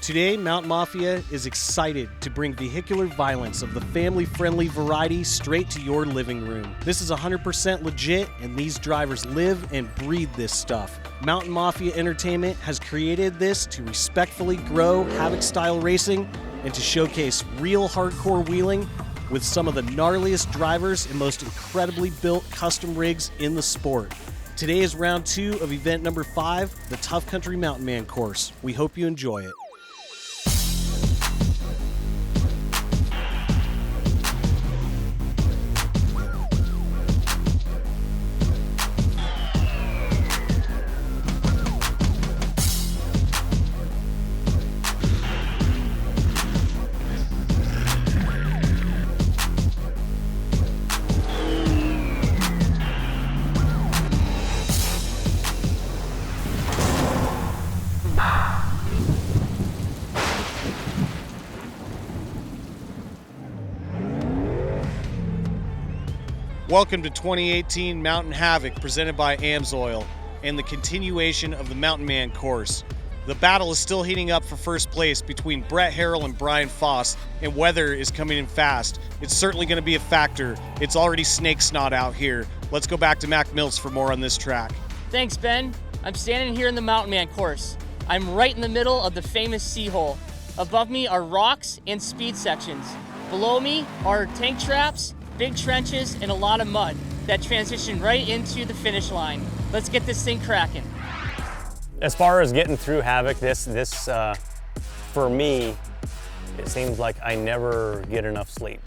Today, Mountain Mafia is excited to bring vehicular violence of the family-friendly variety straight to your living room. This is 100% legit, and these drivers live and breathe this stuff. Mountain Mafia Entertainment has created this to respectfully grow Havoc-style racing and to showcase real hardcore wheeling with some of the gnarliest drivers and most incredibly built custom rigs in the sport. Today is round 2 of event number 5, the Tough Country Mountain Man course. We hope you enjoy it. Welcome to 2018 Mountain Havoc presented by AMSOIL and the continuation of the Mountain Man course. The battle is still heating up for first place between Brett Harrell and Brian Foss, and weather is coming in fast. It's certainly going to be a factor. It's already snake snot out here. Let's go back to Mac Mills for more on this track. Thanks, Ben. I'm standing here in the Mountain Man course. I'm right in the middle of the famous C-hole. Above me are rocks and speed sections. Below me are tank traps, big trenches, and a lot of mud that transition right into the finish line. Let's get this thing cracking. As far as getting through Havoc, this for me, it seems like I never get enough sleep.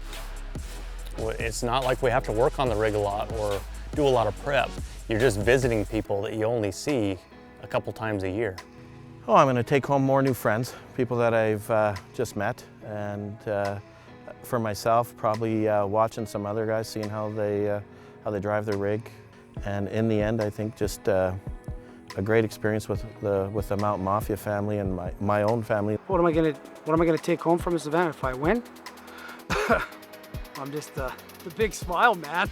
It's not like we have to work on the rig a lot or do a lot of prep. You're just visiting people that you only see a couple times a year. Oh, I'm going to take home more new friends, people that I've just met, and for myself, probably watching some other guys, seeing how they drive their rig, and in the end, I think just a great experience with the Mountain Mafia family and my own family. What am I gonna take home from this event if I win? I'm just the big smile man.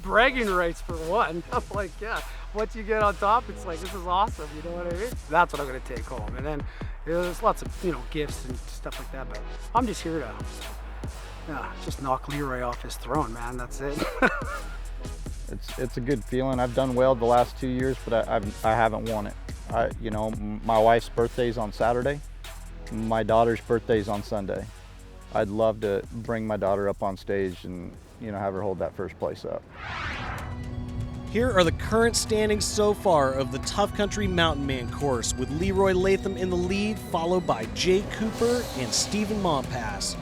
Bragging rights for one. I'm like, yeah. Once you get on top, it's like, this is awesome. You know what I mean? That's what I'm gonna take home, and then there's lots of gifts and stuff like that. But I'm just here to. Yeah, just knock Leroy off his throne, man. That's it. It's a good feeling. I've done well the last 2 years, but I haven't won it. My wife's birthday's on Saturday. My daughter's birthday's on Sunday. I'd love to bring my daughter up on stage and have her hold that first place up. Here are the current standings so far of the Tough Country Mountain Man course, with Leroy Latham in the lead, followed by Jay Cooper and Stephen Montpass.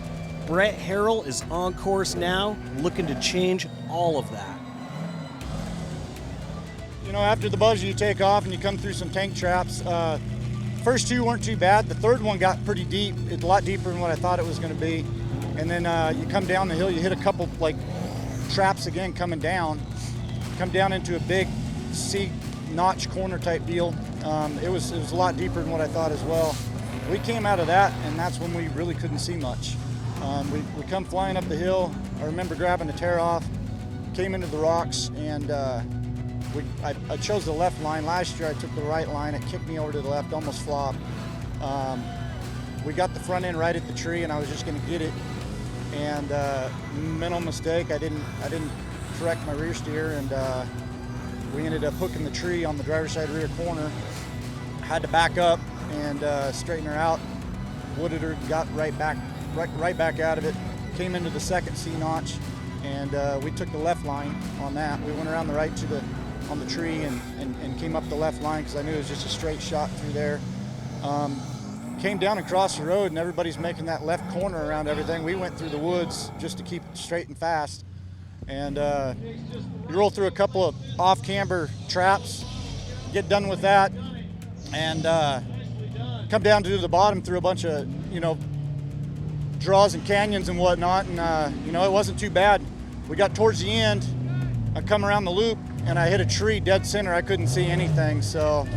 Brett Harrell is on course now, looking to change all of that. After the buzzer, you take off and you come through some tank traps. First two weren't too bad. The third one got pretty deep. It's a lot deeper than what I thought it was going to be. And then you come down the hill, you hit a couple traps again coming down. Come down into a big C-notch corner type deal. It was a lot deeper than what I thought as well. We came out of that, and that's when we really couldn't see much. We come flying up the hill. I remember grabbing the tear off, came into the rocks, and I chose the left line. Last year I took the right line. It kicked me over to the left, almost flopped. We got the front end right at the tree, and I was just going to get it. And mental mistake. I didn't correct my rear steer, and we ended up hooking the tree on the driver's side rear corner. Had to back up and straighten her out. Wooded her, got right back out of it. Came into the second C-notch, and we took the left line on that. We went around the right on the tree and came up the left line because I knew it was just a straight shot through there. Came down across the road, and everybody's making that left corner around everything. We went through the woods just to keep it straight and fast. And you roll through a couple of off-camber traps, get done with that, and come down to the bottom through a bunch of, draws and canyons and whatnot, and it wasn't too bad. We got towards the end, I come around the loop, and I hit a tree dead center. I couldn't see anything, so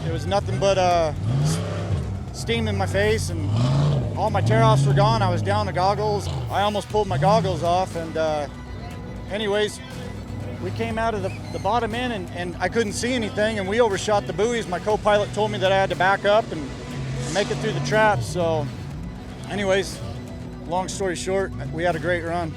it was nothing but steam in my face, and all my tear-offs were gone. I was down to goggles. I almost pulled my goggles off, and anyways, we came out of the bottom end, and I couldn't see anything, and we overshot the buoys. My co-pilot told me that I had to back up and make it through the traps. So anyways, long story short, we had a great run.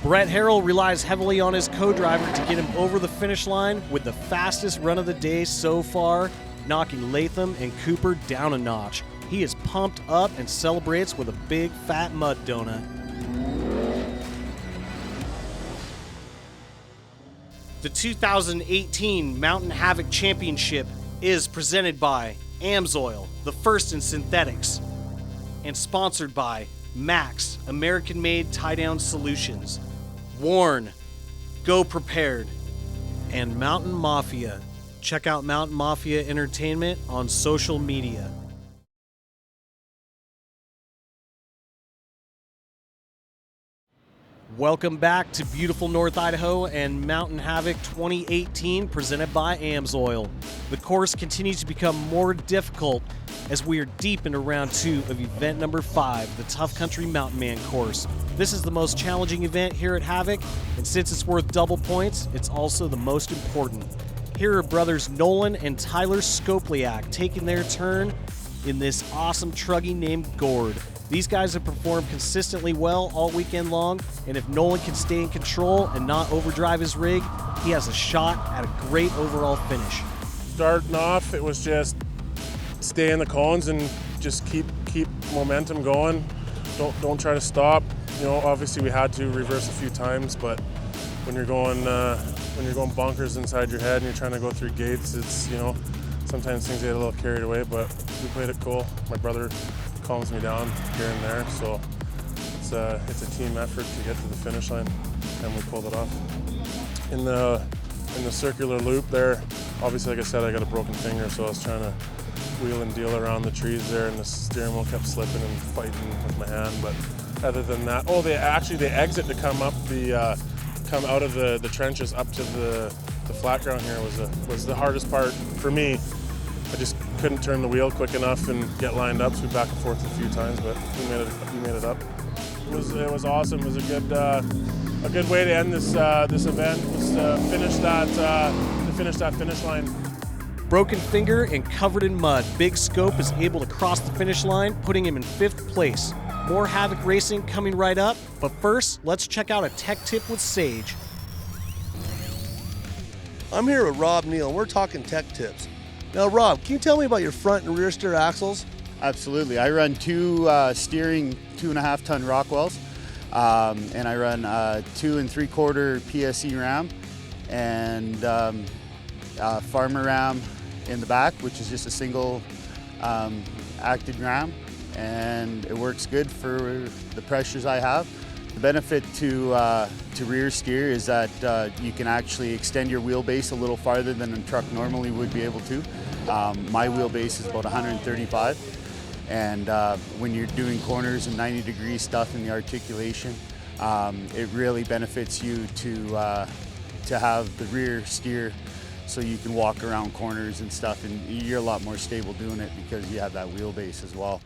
Brett Harrell relies heavily on his co-driver to get him over the finish line with the fastest run of the day so far, knocking Latham and Cooper down a notch. He is pumped up and celebrates with a big fat mud donut. The 2018 Mountain Havoc Championship is presented by AMSOIL, the first in synthetics, and sponsored by Max, American-made tie-down solutions, Warn, Go Prepared, and Mountain Mafia. Check out Mountain Mafia Entertainment on social media. Welcome back to beautiful North Idaho and Mountain Havoc 2018 presented by AMSOIL. The course continues to become more difficult as we are deep into round 2 of event number 5, the Tough Country Mountain Man course. This is the most challenging event here at Havoc, and since it's worth double points, it's also the most important. Here are brothers Nolan and Tyler Skopliak taking their turn in this awesome truggy named Gord. These guys have performed consistently well all weekend long, and if Nolan can stay in control and not overdrive his rig, he has a shot at a great overall finish. Starting off, it was just stay in the cones and just keep momentum going. Don't try to stop. You know, obviously we had to reverse a few times, but when you're going bunkers inside your head and you're trying to go through gates, it's, you know, sometimes things get a little carried away, but we played it cool. My brother calms me down here and there, so it's a team effort to get to the finish line, and we pulled it off. In the circular loop there, obviously, like I said, I got a broken finger, so I was trying to wheel and deal around the trees there, and the steering wheel kept slipping and fighting with my hand. But other than that, the exit to come out of the trenches up to the flat ground here was the hardest part for me. I just couldn't turn the wheel quick enough and get lined up, so we back and forth a few times, but we made it up. It was awesome. It was a good way to end this event. Was to finish that finish line. Broken finger and covered in mud, Big Scope is able to cross the finish line, putting him in 5th place. More Havoc racing coming right up, but first, let's check out a tech tip with Sage. I'm here with Rob Neal, and we're talking tech tips. Now, Rob, can you tell me about your front and rear steer axles? Absolutely. I run two steering 2.5-ton Rockwells, and I run 2 3/4 PSE ram and farmer ram in the back, which is just a single acted ram, and it works good for the pressures I have. The benefit to rear steer is that you can actually extend your wheelbase a little farther than a truck normally would be able to. My wheelbase is about 135, and when you're doing corners and 90-degree stuff in the articulation, it really benefits you to have the rear steer, so you can walk around corners and stuff, and you're a lot more stable doing it because you have that wheelbase as well.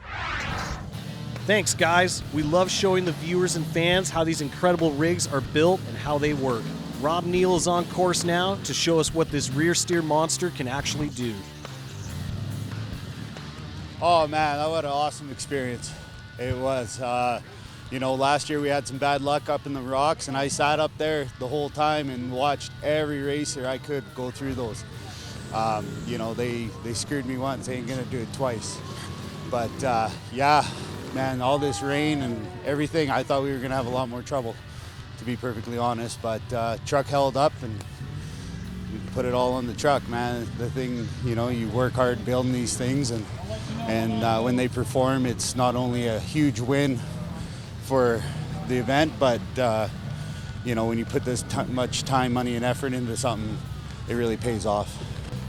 Thanks, guys. We love showing the viewers and fans how these incredible rigs are built and how they work. Rob Neal is on course now to show us what this rear steer monster can actually do. Oh man, what an awesome experience. It was. You know, last year we had some bad luck up in the rocks, and I sat up there the whole time and watched every racer I could go through those. You know, they screwed me once, they ain't gonna do it twice. But yeah, man, all this rain and everything, I thought we were gonna have a lot more trouble, to be perfectly honest. But truck held up, and we put it all on the truck, man. The thing, you know, you work hard building these things, and when they perform, it's not only a huge win for the event, but you know, when you put this much time, money, and effort into something, it really pays off.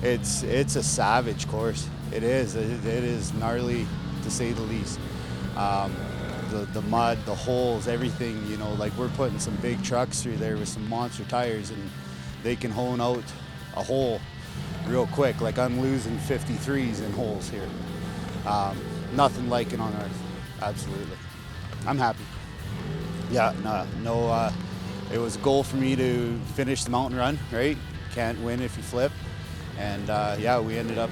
It's a savage course. It is. It is gnarly, to say the least. The mud, the holes, everything. You know, like we're putting some big trucks through there with some monster tires, and they can hone out a hole real quick. Like I'm losing 53s in holes here. Nothing like it on earth. Absolutely. I'm happy. Yeah, no, it was a goal for me to finish the mountain run, right? Can't win if you flip. And yeah, we ended up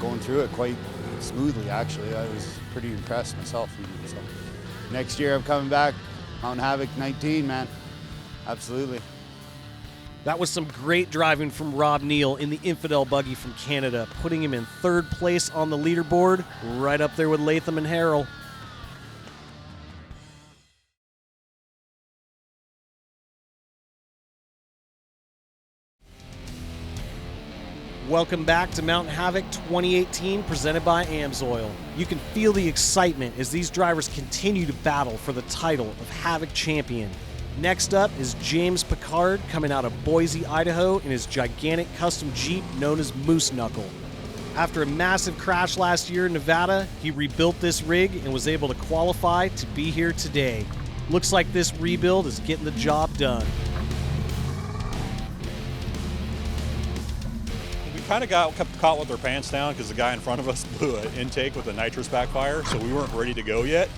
going through it quite smoothly, actually. I was pretty impressed myself. So next year I'm coming back, Mountain Havoc 19, man. Absolutely. That was some great driving from Rob Neal in the Infidel buggy from Canada, putting him in 3rd place on the leaderboard, right up there with Latham and Harrell. Welcome back to Mountain Havoc 2018, presented by AMSOIL. You can feel the excitement as these drivers continue to battle for the title of Havoc Champion. Next up is James Picard coming out of Boise, Idaho in his gigantic custom Jeep known as Moose Knuckle. After a massive crash last year in Nevada, he rebuilt this rig and was able to qualify to be here today. Looks like this rebuild is getting the job done. Kind of got caught with our pants down because the guy in front of us blew an intake with a nitrous backfire, so we weren't ready to go yet,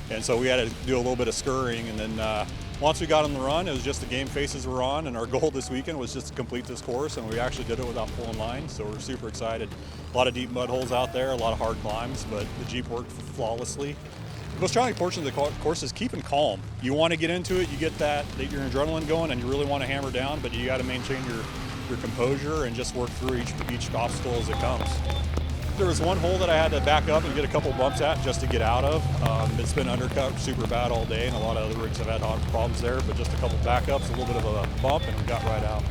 and so we had to do a little bit of scurrying. And then once we got on the run, it was just the game faces were on, and our goal this weekend was just to complete this course, and we actually did it without pulling line, so we're super excited. A lot of deep mud holes out there, a lot of hard climbs, but the Jeep worked flawlessly. The most challenging portion of the course is keeping calm. You want to get into it, you get that your adrenaline going, and you really want to hammer down, but you got to maintain your composure and just work through each obstacle as it comes. There was one hole that I had to back up and get a couple bumps at just to get out of. It's been undercut super bad all day, and a lot of other rigs have had problems there, but just a couple backups, a little bit of a bump, and we got right out.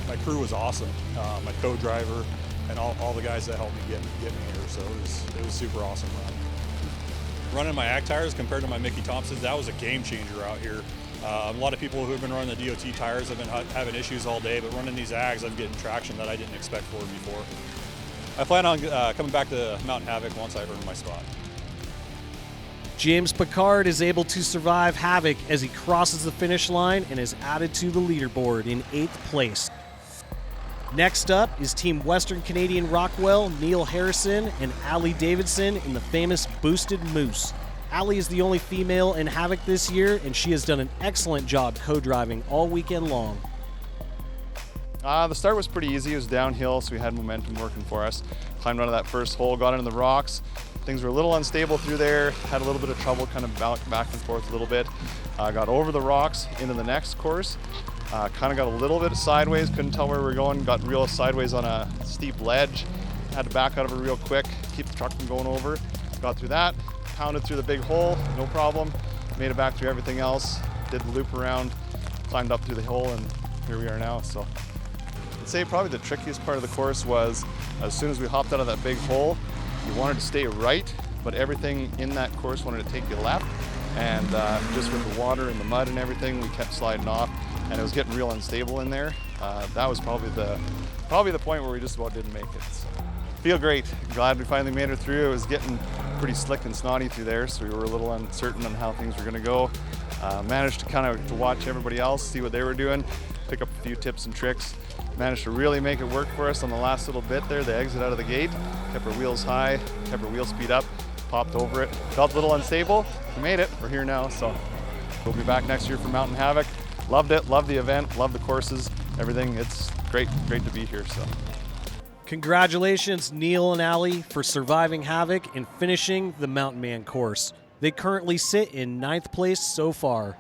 My crew was awesome. My co-driver and all the guys that helped me get me here, so it was super awesome run. Running my ag tires compared to my Mickey Thompsons, that was a game changer out here. A lot of people who have been running the DOT tires have been having issues all day, but running these ags, I'm getting traction that I didn't expect for before. I plan on coming back to Mountain Havoc once I earn my spot. James Picard is able to survive Havoc as he crosses the finish line and is added to the leaderboard in 8th place. Next up is Team Western Canadian Rockwell, Neil Harrison, and Allie Davidson in the famous Boosted Moose. Allie is the only female in Havoc this year, and she has done an excellent job co-driving all weekend long. The start was pretty easy. It was downhill, so we had momentum working for us. Climbed onto that first hole, got into the rocks. Things were a little unstable through there. Had a little bit of trouble kind of back and forth a little bit. Got over the rocks into the next course. Kind of got a little bit sideways, couldn't tell where we were going. Got real sideways on a steep ledge. Had to back out of it real quick, keep the truck from going over. Got through that. Pounded through the big hole, no problem. Made it back through everything else. Did the loop around, climbed up through the hole, and here we are now. So I'd say probably the trickiest part of the course was as soon as we hopped out of that big hole, you wanted to stay right, but everything in that course wanted to take you left. And just with the water and the mud and everything, we kept sliding off, and it was getting real unstable in there. That was probably the point where we just about didn't make it. So, feel great. Glad we finally made it through. It was getting pretty slick and snotty through there, so we were a little uncertain on how things were going to go. Managed to kind of watch everybody else, see what they were doing, pick up a few tips and tricks. Managed to really make it work for us on the last little bit there, the exit out of the gate. Kept our wheels high, kept our wheel speed up, popped over it. Felt a little unstable. We made it. We're here now, so we'll be back next year for Mountain Havoc. Loved it, loved the event, loved the courses, everything. It's great to be here. So. Congratulations, Neil and Allie, for surviving Havoc and finishing the Mountain Man course. They currently sit in 9th place so far.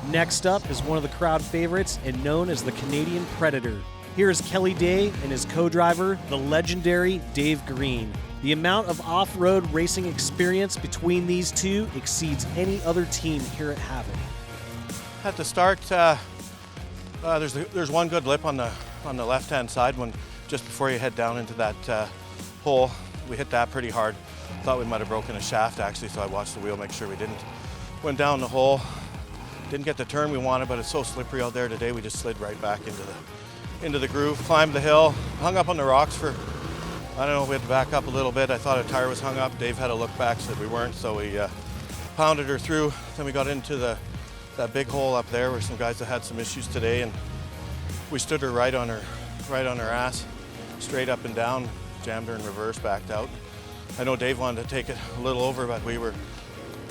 Next up is one of the crowd favorites and known as the Canadian Predator. Here is Kelly Day and his co-driver, the legendary Dave Green. The amount of off-road racing experience between these two exceeds any other team here at Havoc. At the start, there's one good lip on the left-hand side when just before you head down into that hole. We hit that pretty hard. Thought we might have broken a shaft actually, so I watched the wheel, make sure we didn't. Went down the hole, didn't get the turn we wanted, but it's so slippery out there today, we just slid right back into the groove, climbed the hill, hung up on the rocks for, I don't know, we had to back up a little bit. I thought a tire was hung up. Dave had a look back, said we weren't, so we pounded her through. Then we got into that big hole up there where some guys that had some issues today, and we stood her right on her ass, straight up and down, jammed her in reverse, backed out. I know Dave wanted to take it a little over, but the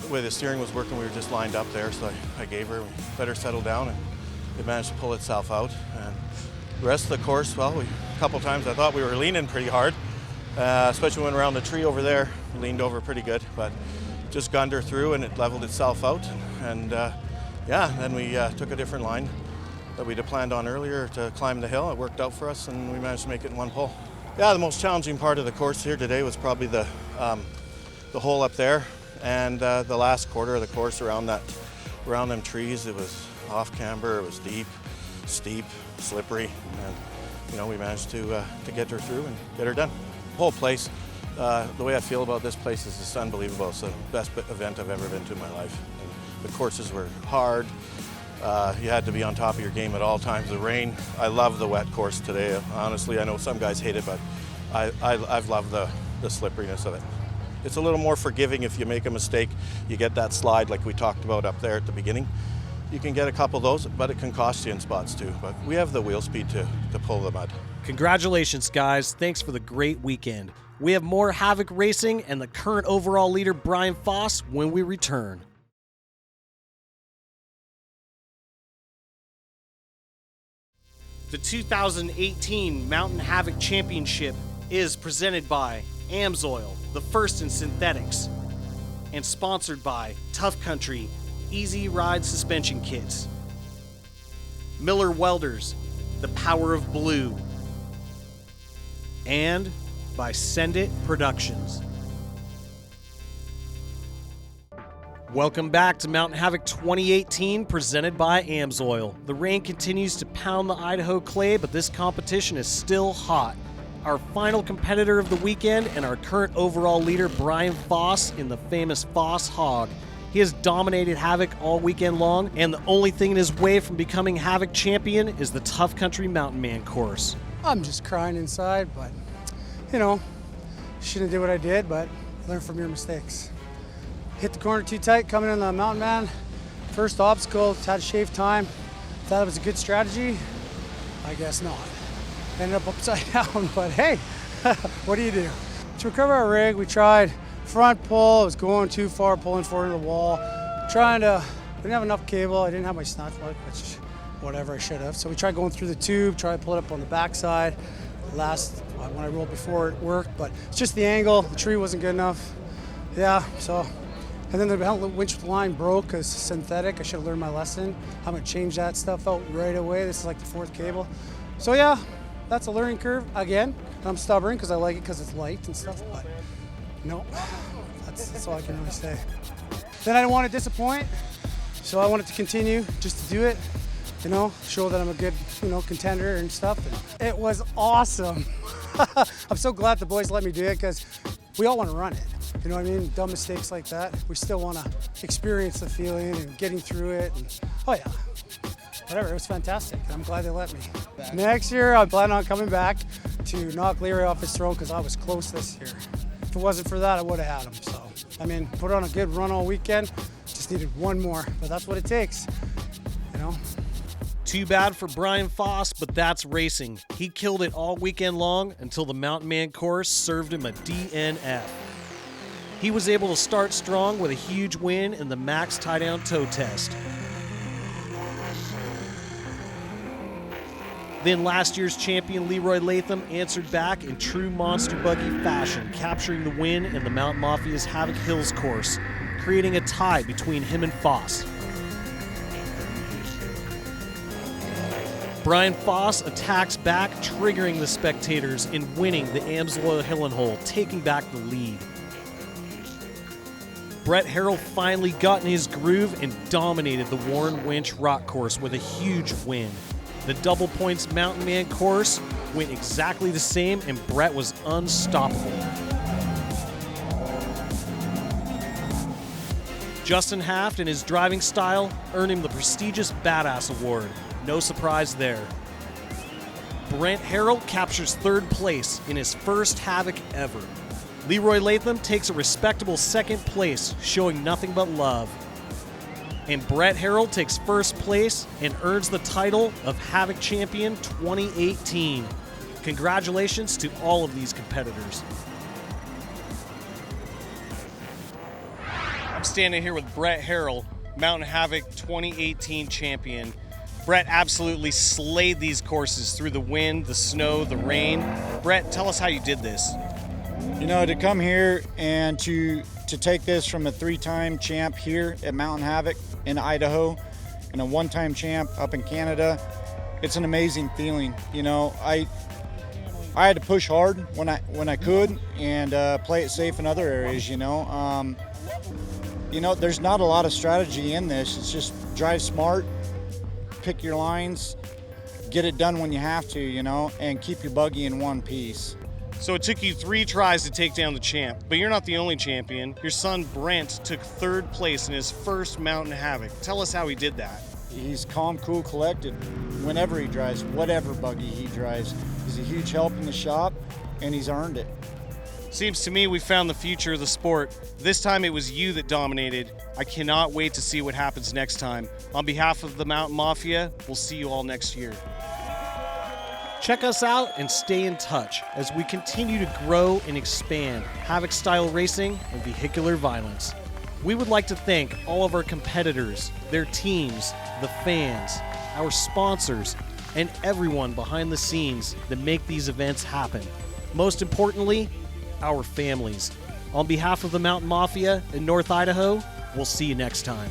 way the steering was working, we were just lined up there, so I gave her, we let her settle down, and it managed to pull itself out. And the rest of the course, well, a couple times I thought we were leaning pretty hard, especially when we went around the tree over there. leaned over pretty good, but just gunned her through and it leveled itself out. And yeah, then we took a different line that we'd have planned on earlier to climb the hill. It worked out for us and we managed to make it in one pull. Yeah, the most challenging part of the course here today was probably the hole up there and the last quarter of the course around them trees. It was off camber, it was deep, steep, slippery, and you know, we managed to get her through and get her done. The whole place, the way I feel about this place is it's unbelievable. It's the best event I've ever been to in my life. And the courses were hard. You had to be on top of your game at all times. The rain, I love the wet course today. Honestly, I know some guys hate it, but I've loved the slipperiness of it. It's a little more forgiving if you make a mistake. You get that slide like we talked about up there at the beginning. You can get a couple of those, but it can cost you in spots too. But we have the wheel speed to pull the mud. Congratulations, guys. Thanks for the great weekend. We have more Havoc racing and the current overall leader, Brian Foss, when we return. The 2018 Mountain Havoc Championship is presented by AMSOIL, the first in synthetics, and sponsored by Tough Country Easy Ride Suspension Kits, Miller Welders, the Power of Blue, and by Send It Productions. Welcome back to Mountain Havoc 2018, presented by AMSOIL. The rain continues to pound the Idaho clay, but this competition is still hot. Our final competitor of the weekend and our current overall leader, Brian Foss, in the famous Foss Hog. He has dominated Havoc all weekend long, and the only thing in his way from becoming Havoc champion is the Tough Country Mountain Man course. I'm just crying inside, but, you know, shouldn't have did what I did, but learn from your mistakes. Hit the corner too tight coming in the Mountain Man. First obstacle, had to shave time. Thought it was a good strategy. I guess not. Ended up upside down, but hey, what do you do? To recover our rig, we tried front pull. It was going too far, pulling forward into the wall. Didn't have enough cable. I didn't have my snatch plug, which whatever, I should have. So we tried going through the tube, tried to pull it up on the backside. When I rolled before, it worked, but it's just the angle. The tree wasn't good enough. Yeah, so. And then the winch line broke because synthetic. I should have learned my lesson. I'm gonna change that stuff out right away. This is like the fourth cable. So yeah, that's a learning curve. Again, I'm stubborn because I like it because it's light and stuff, but no, that's all I can really say. Then I didn't want to disappoint, so I wanted to continue just to do it, you know, show that I'm a good, you know, contender and stuff. And it was awesome. I'm so glad the boys let me do it because we all want to run it. You know what I mean? Dumb mistakes like that. We still want to experience the feeling and getting through it. And, oh yeah, whatever, it was fantastic. I'm glad they let me. Next year, I plan on coming back to knock Leary off his throne because I was close this year. If it wasn't for that, I would have had him. So, I mean, put on a good run all weekend. Just needed one more, but that's what it takes, you know? Too bad for Brian Foss, but that's racing. He killed it all weekend long until the Mountain Man course served him a DNF. He was able to start strong with a huge win in the max tie-down toe test. Then last year's champion Leroy Latham answered back in true monster buggy fashion, capturing the win in the Mountain Mafia's Havoc Hills course, creating a tie between him and Foss. Brian Foss attacks back, triggering the spectators in winning the AMSOIL Hill and Hole, taking back the lead. Brett Harrell finally got in his groove and dominated the Warren Winch Rock course with a huge win. The double points Mountain Man course went exactly the same, and Brett was unstoppable. Justin Haft and his driving style earned him the prestigious Badass Award. No surprise there. Brent Harrell captures third place in his first Havoc ever. Leroy Latham takes a respectable second place, showing nothing but love. And Brett Harrell takes first place and earns the title of Havoc Champion 2018. Congratulations to all of these competitors. I'm standing here with Brett Harrell, Mountain Havoc 2018 champion. Brett absolutely slayed these courses through the wind, the snow, the rain. Brett, tell us how you did this. You know, to come here and to take this from a 3-time champ here at Mountain Havoc in Idaho and a 1-time champ up in Canada, it's an amazing feeling. You know, I had to push hard when I could and play it safe in other areas. You know, there's not a lot of strategy in this. It's just drive smart, pick your lines, get it done when you have to, you know, and keep your buggy in one piece. So it took you 3 tries to take down the champ, but you're not the only champion. Your son Brent took 3rd place in his first Mountain Havoc. Tell us how he did that. He's calm, cool, collected whenever he drives, whatever buggy he drives. He's a huge help in the shop, and he's earned it. Seems to me we found the future of the sport. This time it was you that dominated. I cannot wait to see what happens next time. On behalf of the Mountain Mafia, we'll see you all next year. Check us out and stay in touch as we continue to grow and expand Havoc-style racing and vehicular violence. We would like to thank all of our competitors, their teams, the fans, our sponsors, and everyone behind the scenes that make these events happen. Most importantly, our families. On behalf of the Mountain Mafia in North Idaho, we'll see you next time.